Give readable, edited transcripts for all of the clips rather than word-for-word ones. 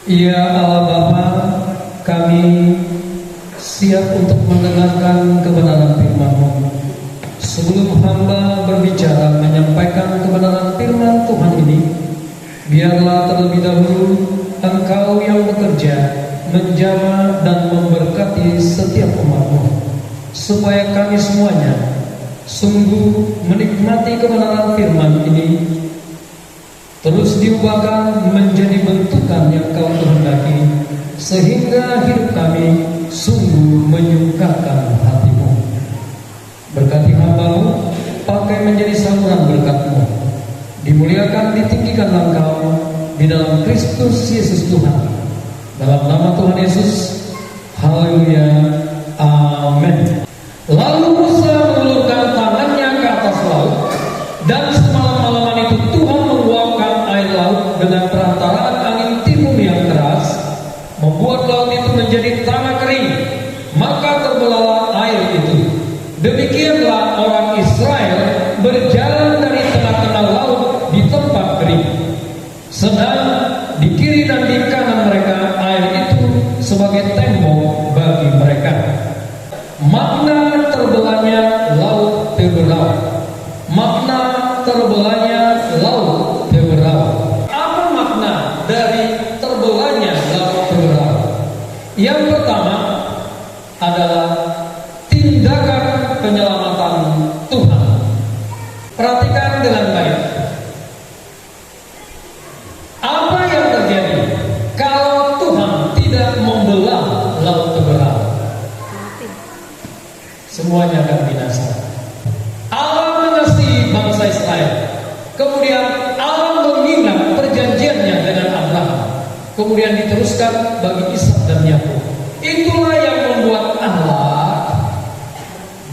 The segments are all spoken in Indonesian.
Ya Allah Bapa, kami siap untuk mendengarkan kebenaran firman-Mu. Sebelum hamba berbicara menyampaikan kebenaran firman Tuhan ini, biarlah terlebih dahulu Engkau yang bekerja menjamah dan memberkati setiap umat-Mu, supaya kami semuanya sungguh menikmati kebenaran firman ini, terus diubahkan menjadi bentukan yang Kau kehendaki, sehingga hidup kami sungguh menyukakan hati-Mu. Berkati hamba-Mu, pakai menjadi saluran berkat-Mu. Dimuliakan, ditinggikan Engkau di dalam Kristus Yesus Tuhan. Dalam nama Tuhan Yesus, haleluya, amin. Lalu Musa mengulurkan tangannya ke atas laut, dan semalam-malaman itu Tuhan menguapkan air laut dengan perantaraan angin timur yang keras, membuat laut itu menjadi tanah kering, maka terbelahlah air itu. Demikianlah orang Israel berjalan dari tengah-tengah laut di tempat kering, sedang di kiri dan di kanan mereka air itu sebagai tembok bagi mereka. Makna terbelahnya laut terbelah. Makna terbelahnya laut terbelah. Apa makna dari terbelahnya laut terbelah? Yang pertama adalah tindakan penyelamatan Tuhan. Perhatikan dengan baik. Apa yang terjadi kalau Tuhan tidak membelah laut terbelah? Semuanya akan binasa. Allah mengasihi bangsa Israel. Kemudian Allah mengingat perjanjiannya dengan Abraham. Kemudian diteruskan bagi Ishak dan Yakub. Itulah yang membuat Allah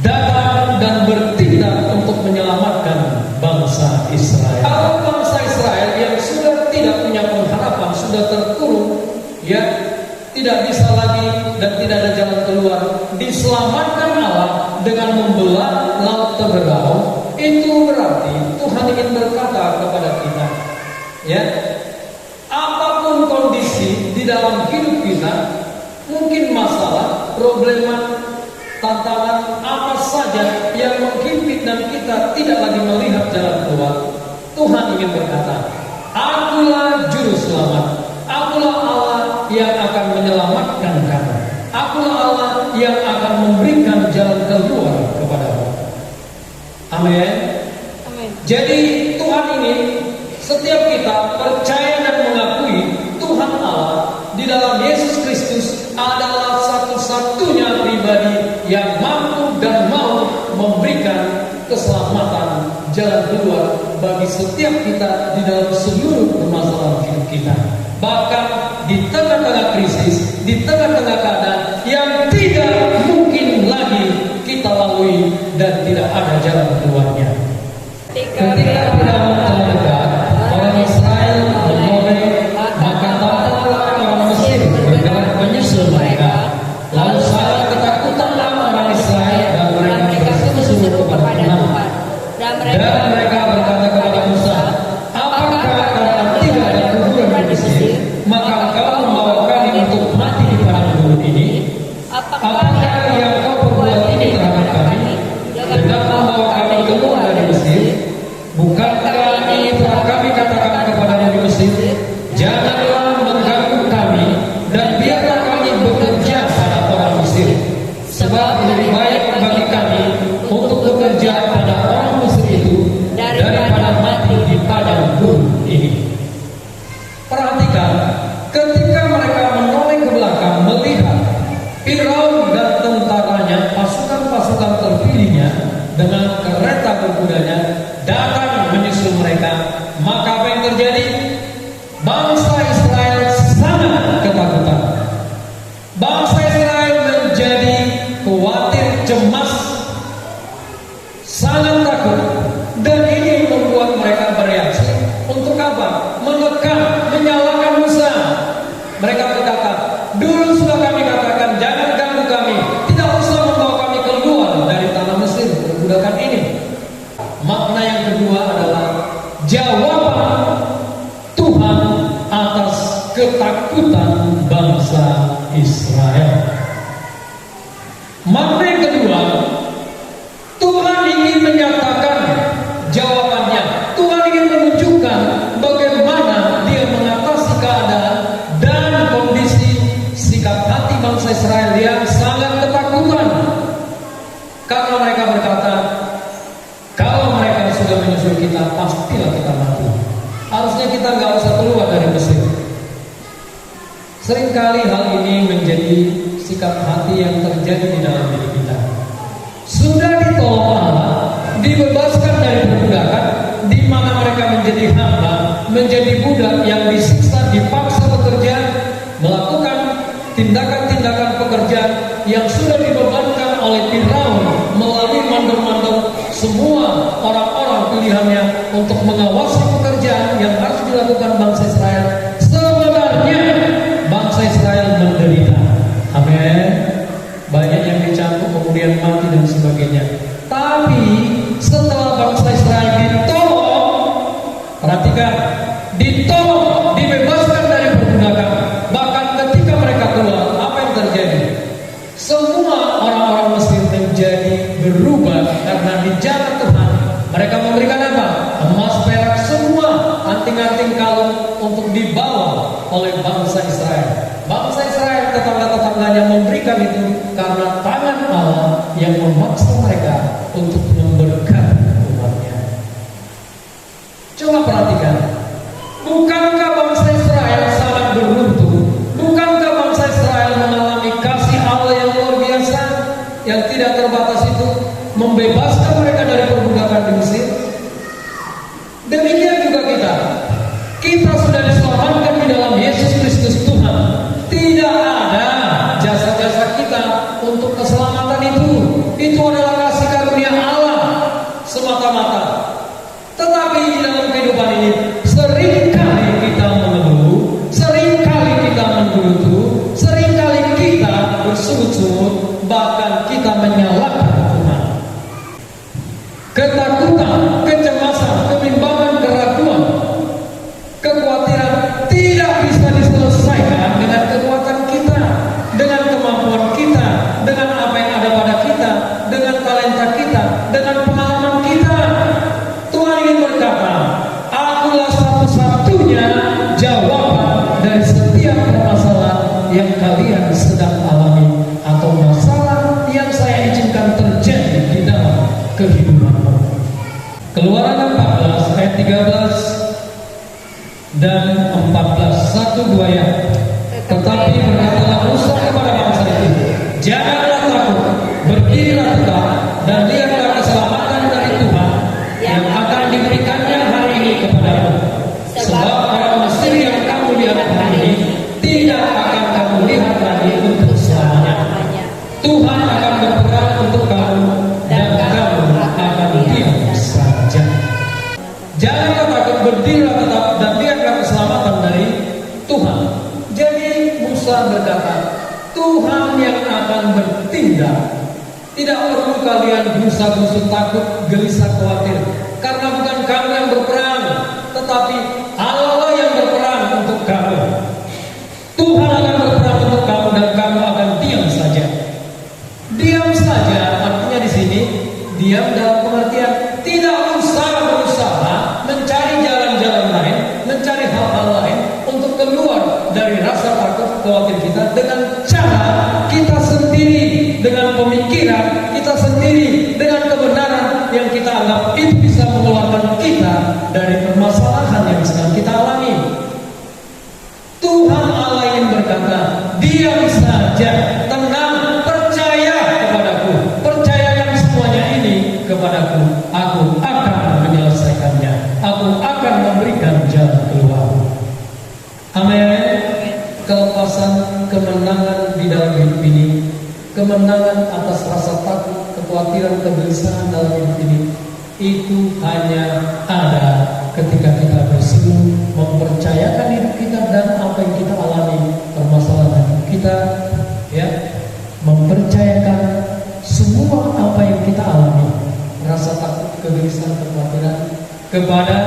datang dan bertindak untuk menyelamatkan bangsa Israel. Kalau bangsa Israel yang sudah tidak punya pengharapan, sudah terkurung, ya, tidak bisa lagi dan tidak ada jalan keluar, diselamatkan Allah dengan membelah laut terbelah. Itu berarti Tuhan ingin berkata kepada kita, ya, apapun kondisi di dalam hidup kita, mungkin masalah, problema, tantangan apa saja yang menghimpit dan kita tidak lagi melihat jalan keluar, Tuhan ingin berkata, Akulah juru selamat. Akulah Allah yang akan menyelamatkan kamu. Akulah Allah yang akan memberikan jalan keluar kepadamu. Amin. Amin. Jadi Tuhan ini, setiap kita percaya dan mengakui Tuhan Allah di dalam Yesus Kristus adalah satu-satunya pribadi yang mampu dan mau memberikan keselamatan, jalan keluar bagi setiap kita di dalam seluruh permasalahan hidup kita. Bahkan di tengah-tengah krisis, di tengah-tengah keadaan yang tidak mungkin lagi kita lalui dan tidak ada jalan keluarnya. Ketika Firaun telah dekat, orang Israel menoleh, maka tampaklah orang Mesir bergerak menyusul mereka. Lalu sangat ketakutanlah orang Israel dan mereka bersungguh kepada Tuhan. Dan mereka berkata kepada Musa, apakah karena tidak ada kuburan di Mesir, maka engkau membawa kami untuk mati di padang gurun ini? Apakah yang kau perbuat ini terhadap kami dengan membawa kami keluar dari Mesir? Bukankah ini telah kami katakan kepadamu di Mesir, janganlah mengganggu kami dan biarlah kami bekerja pada orang Mesir, sebab lebih baik bagi kami untuk bekerja pada orang Mesir itu daripada mati di padang gurun ini. Perhatikan, ketika mereka menoleh ke belakang melihat Firaun dan tentaranya, pasukan-pasukan terpilihnya dengan kereta berkudanya datang menyusul mereka, maka apa yang terjadi? Bangsa Israel sangat ketakutan. Bangsa Israel menjadi khawatir, cemas, Makna yang kedua, Tuhan ingin menyatakan jawabannya. Tuhan ingin menunjukkan bagaimana Dia mengatasi keadaan dan kondisi sikap hati bangsa Israel yang sangat ketakutan. Karena mereka berkata, kalau mereka sudah menyusul kita, pastilah kita mati. Harusnya kita nggak usah keluar dari Mesir. Seringkali hal ini menjadi sikap hati yang terjadi di dalam diri kita. Sudah ditolong Allah, dibebaskan dari perbudakan, di mana mereka menjadi hamba, menjadi budak yang disiksa, dipaksa bekerja, melakukan tindakan-tindakan pekerjaan yang sudah dibebankan oleh Firaun melalui mandor-mandor semua orang-orang pilihannya untuk mengawasi pekerjaan yang harus dilakukan bangsa Israel. Sebenarnya bangsa Israel menderita. Amin. Banyak yang dicambuk kemudian mati dan sebagainya. Tapi setelah bangsa Israel ditolong, perhatikan, ditolong, dibebaskan dari perbudakan, bahkan ketika mereka keluar, apa yang terjadi? Semua orang-orang Mesir menjadi berubah karena dijaga Tuhan. Mereka memberikan apa? Emas, perak, semua anting-anting kalung untuk dibawa oleh bangsa Israel. Bangsa Israel, tetangga-tetangganya memberikan itu karena tangan Allah yang memaksa mereka untuk memberkati umatnya. Coba perhatikan, bukankah bangsa Israel sangat beruntung? Bukankah bangsa Israel mengalami kasih Allah yang luar biasa, yang tidak terbatas itu, membebaskan mereka dari perbudakan di Mesir? Demikian juga kita. Kita sudah diselamatkan di dalam Yesus Kristus Tuhan. Tidak ada jasa-jasa kita untuk keselamatan itu. Itu adalah kasih karunia Allah semata-mata. Tetapi di dalam kehidupan ini seringkali kita mengeluh, seringkali kita menggerutu, seringkali kita bersungut-sungut, bahkan kita menyalahkan Tuhan. Ketakutan, kecemasan, kebimbangan, keraguan, kekhawatiran tidak bisa diselesaikan dengan kekuatan kita, dengan kemampuan kita, dengan apa yang ada pada kita, dengan talenta kita, dengan pengalaman kita. Tuhan ingin berkata, akulah satu-satunya jawaban dari setiap permasalahan yang kalian sedang alami, atau masalah yang saya izinkan terjadi di dalam kehidupanmu. Keluaran 14 ayat 13 dan 14, 1-2 ya. Tetapi berkatalah Musa kepada bangsa itu, janganlah takut, berdirilah tegak dan lihatlah keselamatan dari Tuhan yang akan diberikannya hari ini kepadamu. Sebab orang Mesir yang kamu lihat hari ini tidak akan kamu lihat lagi untuk selamanya. Tuhan akan berperang untuk kamu dan kamu akan diam saja. Janganlah takut, berdirilah tetap dan lihatlah keselamatan dari Tuhan. Jadi Musa berkata, Tuhan yang akan bertindak. Tidak perlu kalian gusar-gusur, takut, gelisah, khawatir, karena bukan kamu yang berperang, tetapi Allah yang berperang untuk kamu. Tuhan akan berperang untuk kamu dan kamu akan diam saja. Diam saja artinya di sini diam dalam pengertian tidak usah berusaha mencari jalan-jalan lain, mencari hal-hal lain untuk keluar dari rasa takut, khawatir kita dengan cara kita sendiri, dengan pemikiran kita sendiri, dengan kebenaran yang kita anggap itu bisa mengeluarkan kita dari permasalahan yang sedang kita alami. Tuhan Allah ingin berkata, diam saja, tenang, percaya kepadaku, percayakan semuanya ini kepadaku, aku akan menyelesaikannya, aku akan memberikan jalan keluar. Amin. Kelepasan, kemenangan di dalam hidup ini, kemenangan atas rasa takut, kekhawatiran, kegelisahan dalam hidup ini, itu hanya ada ketika kita berseru mempercayakan hidup kita dan apa yang kita alami, permasalahan kita, ya, mempercayakan semua apa yang kita alami, rasa takut, kegelisahan, kekhawatiran kepada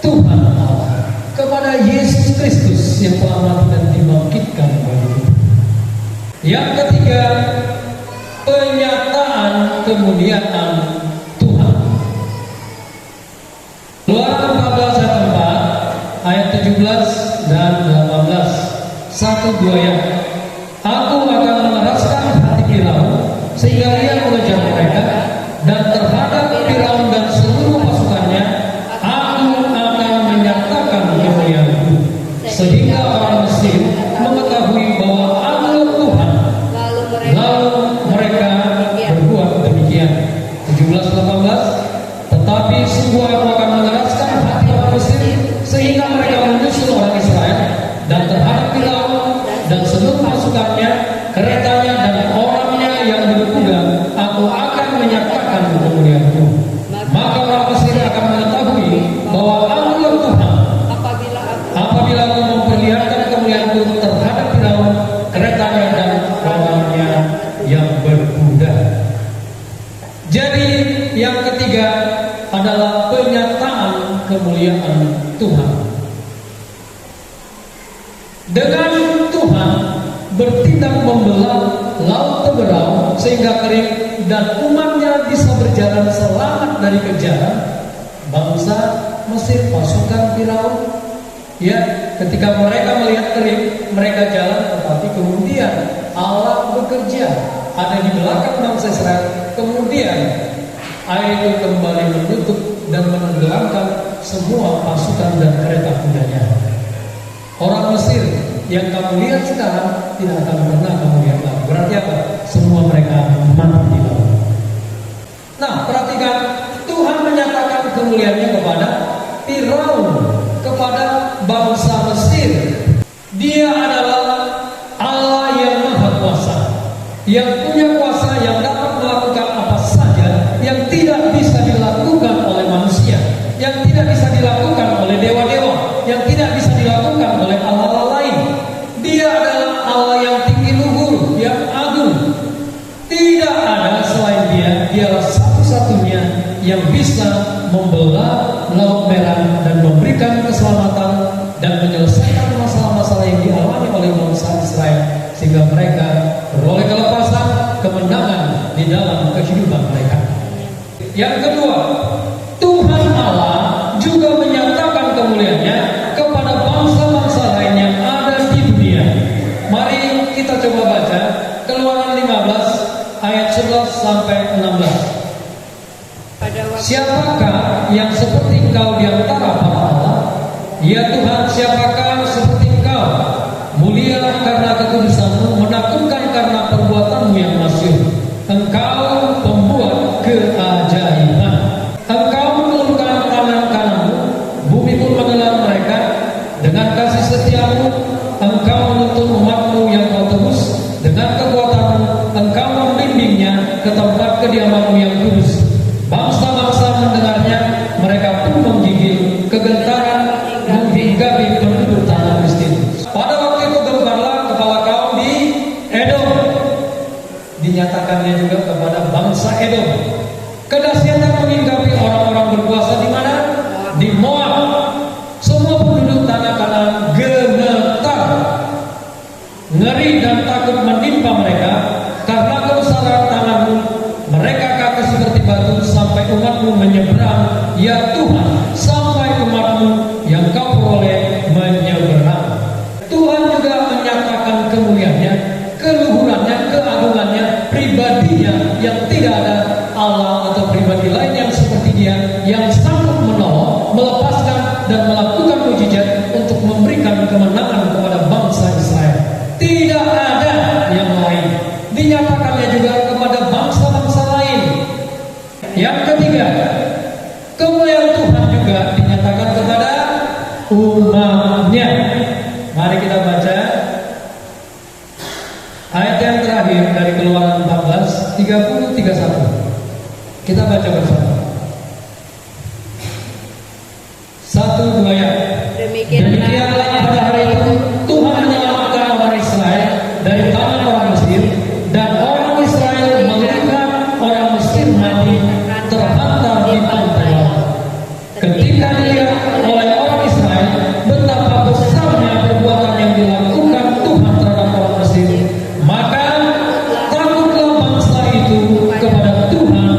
Tuhan Allah, kepada Yesus Kristus yang telah mati dan dibangkitkan bagi kita. Yang ketiga, kemuliaan Tuhan. Keluaran 14 ayat 4, ayat 17 dan 18. 1-2 ayat. Aku akan mengeraskan hati Firaun sehingga ia mengejar mereka, dan terhadap Firaun dan seluruh pasukannya aku akan menyatakan kemuliaanku, sehingga orang Mesir mengetahui bahwa aku Tuhan. Lalu mereka berbuat demikian. 17-18. Tetapi sungguh aku akan mengeraskan hati orang Mesir sehingga mereka menyusul orang Israel, dan terhadap Firaun dan seluruh pasukannya, keretanya dan orangnya yang berkuda, aku akan menyatakan kemuliaanku. Maka orang Mesir akan mengetahui bahwa aku Tuhan apabila aku memperlihatkan kemuliaanku terhadap Firaun, keretanya dan orangnya yang berkuda. Jadi yang ketiga adalah penyataan kemuliaan Tuhan. Dengan Tuhan bertindak membelah laut Teberau sehingga kering, dan umatnya bisa berjalan selamat dari kejaran bangsa Mesir, pasukan Firaun. Ya, ketika mereka melihat kering, mereka jalan, tetapi kemudian Allah bekerja ada di belakang bangsa Israel. Kemudian air itu kembali menutup dan menenggelamkan semua pasukan dan kereta kudanya. Orang Mesir yang kamu lihat sekarang tidak akan pernah kamu lihat lagi. Berarti apa? Semua mereka mati di laut. Nah, perhatikan, Tuhan menyatakan kemuliaannya kepada Firaun, kepada bangsa Mesir. Dia adalah Allah yang maha kuasa, yang punya kuasa, yang dapat melakukan apa saja yang tidak bisa dilakukan oleh manusia, yang tidak bisa dilakukan oleh dewa-dewa, yang tidak bisa dilakukan oleh Allah lain. Dia adalah Allah yang tinggi luhur, yang agung. Tidak ada selain Dia. Dialah satu-satunya yang bisa membelah Laut Merah dan memberikan keselamatan dan menyelesaikan masalah-masalah yang dialami oleh bangsa Israel, sehingga mereka beroleh kelepasan, kemenangan di dalam kehidupan mereka. Yang kedua, Tuhan Allah juga menyatakan kemuliaannya kepada bangsa-bangsa lain yang ada di dunia. Mari kita coba baca Keluaran 15 ayat 11 sampai 16. Siapakah yang seperti engkau di antara para Allah? Ya Tuhan, siapakah seperti engkau? Mulia karena kekudusanmu, menakutkan karena perbuatanmu yang masyhur. Engkau pembuat keajaiban. Engkau menurunkan tangan kananmu, bumi pun menelan mereka. Dengan kasih setiamu, engkau menuntun umatmu yang kau tebus. Dengan kekuatanmu, engkau membimbingnya ke tempat kediamanmu yang kudus. Bangsa-bangsa mendengarnya, mereka pun menggigil, kegentaran menghinggapi penduduk tanah miskin. Pada waktu itu gemparlah kepala kaum di Edom. Dinyatakannya juga kepada bangsa Edom. Kedahsyatan menghinggapi orang-orang berkuasa di mana? Di Moab. Semua penduduk tanah Kanaan gemetar. Ngeri dan takut menimpa mereka karena kebesaran tanganmu. Mereka kata seperti batu sampai umatmu menyeberang. Ya Tuhan, sampai umatmu yang kau peroleh menyeberang. Tuhan juga menyatakan kemuliaannya, keluhurannya, keagungannya, pribadinya yang tidak ada Allah atau pribadi lain yang seperti Dia, yang sanggup menolong, melepaskan dan melakukan mujizat untuk memberikan kemenangan kepada bangsa Israel. Tidak ada yang lain. Dinyatakannya juga kepada bangsa-bangsa lain. Yang ketiga, kemuliaan Tuhan juga dinyatakan kepada umatnya. Mari kita baca ayat yang terakhir dari Keluaran 14 30-31. Kita baca bersama. 1-2 ayat. Demikianlah pada hari itu Tuhan menyelamatkan orang Israel dari tangan orang Mesir, dan orang Israel melihat orang Mesir mati terhantar di pantai laut. Ketika dilihat oleh orang Israel betapa besarnya perbuatan yang dilakukan Tuhan terhadap orang Mesir, maka takutlah bangsa itu kepada Tuhan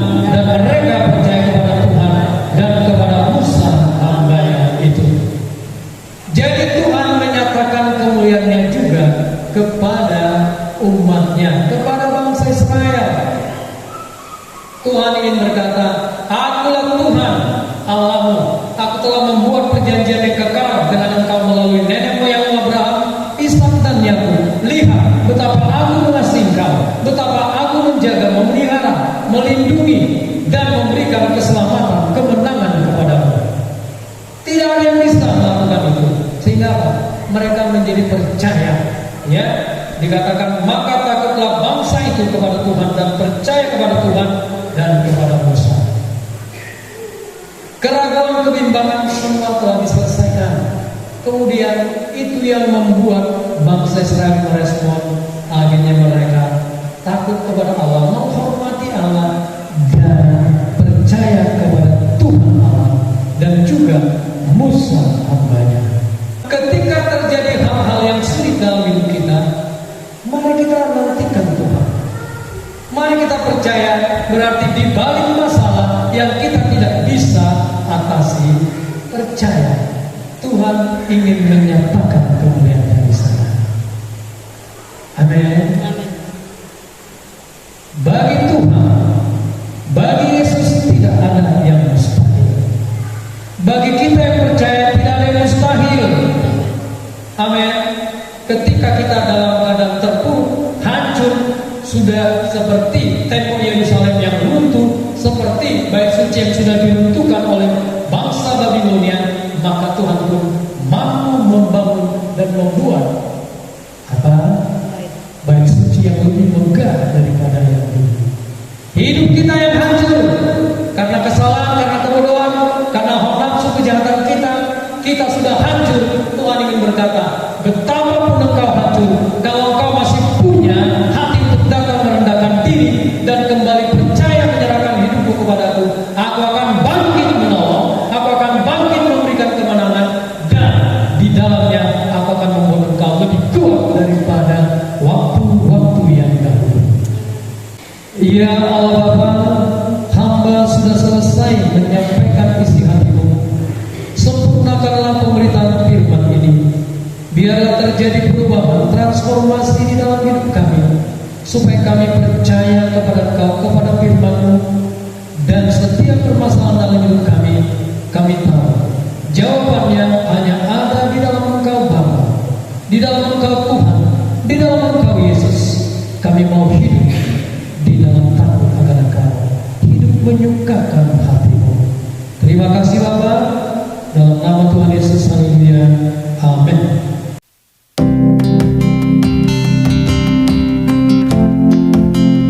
Tuhan ingin berkata, Akulah Tuhan Allahmu, Aku telah membuat perjanjian yang kekal dengan engkau melalui nenek moyangmu Abraham, Ishak dan Yakub. Lihat betapa Aku mengasihi engkau, betapa Aku menjaga, memelihara, melindungi, dan memberikan keselamatan, kemenangan kepadamu. Tidak ada yang bisa melakukan itu. Sehingga apa? Mereka menjadi percaya. Ya, dikatakan maka takutlah bangsa itu kepada Tuhan dan percaya kepada Tuhan dan kepada Musa. Keraguan, kebimbangan semua telah diselesaikan. Kemudian itu yang membuat bangsa Israel merespon. Akhirnya mereka takut kepada Allah, menghormati Allah, dan percaya kepada Tuhan Allah dan juga Musa hambanya. Ketika terjadi hal-hal yang sulit dalam hidup kita, mari kita nantikan Tuhan. Mari kita percaya, berarti di balik masalah yang kita tidak bisa atasi, percaya Tuhan ingin menyatakan kemuliaan di sana. Amin. Bagi Tuhan, bagi Yesus tidak ada yang mustahil. Bagi kita yang percaya tidak ada yang mustahil. Amin. Ketika kita dalam keadaan terpuruk, hancur, sudah seperti tembok Yerusalem yang runtuh, seperti bait suci yang sudah diruntuhkan oleh bangsa Babilonia, maka Tuhan pun mampu membangun dan membuat apa? Bait suci yang lebih megah daripada yang dulu. Hidup kita yang hancur karena kesalahan, karena kebodohan, karena nafsu kejahatan kita sudah hancur. Tuhan ingin berkata, betapapun engkau hancur, kalau engkau masih punya hati untuk datang merendahkan diri dan kembali percaya menyerahkan hidupmu kepadaku, Aku akan bangkit menolong, Aku akan bangkit memberikan kemenangan, dan di dalamnya Aku akan membuat engkau lebih kuat daripada waktu-waktu yang dahulu. Ya Allah Bapa, hamba sudah selesai menyampaikan isi hatimu. Sempurnakanlah pemberitaan firman ini. Biarlah terjadi perubahan, transformasi di dalam hidup kami, supaya kami percaya kepada Engkau, kepada firman-Mu, dan setiap permasalahan dalam hidup kami tahu jawabannya hanya ada di dalam Engkau Bapa, di dalam Engkau Tuhan, di dalam Engkau Yesus. Kami mau hidup di dalam takut akan Engkau, hidup menyukakan hati-Mu. Terima kasih Bapa, dalam nama Tuhan